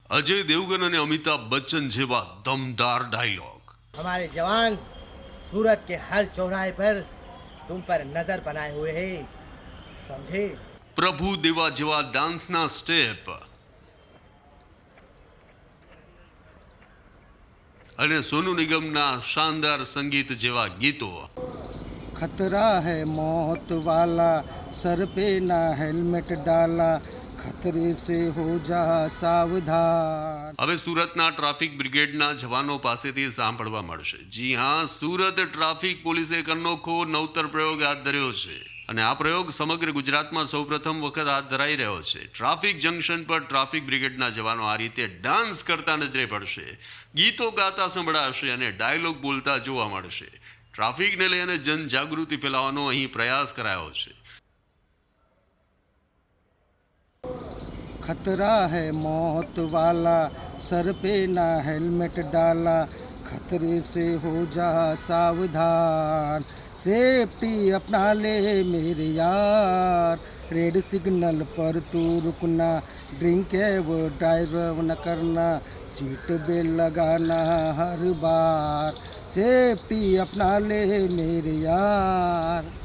અજય દેવગન અને અમિતાભ બચ્ચન જેવા દમદાર ડાયલોગ। हमारे जवान सूरत के हर चौराहे पर तुम पर नजर बनाए हुए हैं, समझे? પ્રભુ દેવા જેવા ડાન્સના સ્ટેપ અને સોનુ નિગમના શાનદાર સંગીત જેવા ગીતો। खतरा है मौत वाला, सर पे ना हेलमेट डाला, खतरे से हो जा सावधान। હવે સુરતના ટ્રાફિક બ્રિગેડના જવાનો પાસેથી સાંભળવા મળશે। જી હા, સુરત ટ્રાફિક પોલીસે એક અનોખો નવતર પ્રયોગ હાથ ધર્યો છે અને આ પ્રયોગ સમગ્ર ગુજરાતમાં સૌપ્રથમ વખત હાથ ધરાઈ રહ્યો છે। ટ્રાફિક જંકશન પર ટ્રાફિક બ્રિગેડના જવાનો આ રીતે ડાન્સ કરતા નજરે પડશે, ગીતો ગાતા સંભળાશે અને ડાયલોગ બોલતા જોવા મળશે। ટ્રાફિકને લઈને જનજાગૃતિ ફેલાવવાનો અહીં પ્રયાસ કરાયો છે। खतरा है मौत वाला, सर पे ना हेलमेट डाला, खतरे से हो जा सावधान। सेफ्टी अपना ले मेरे यार, रेड सिग्नल पर तू रुकना, ड्रिंक है वो ड्राइव न करना, सीट बेल्ट लगाना हर बार। सेफ्टी अपना ले मेरे यार।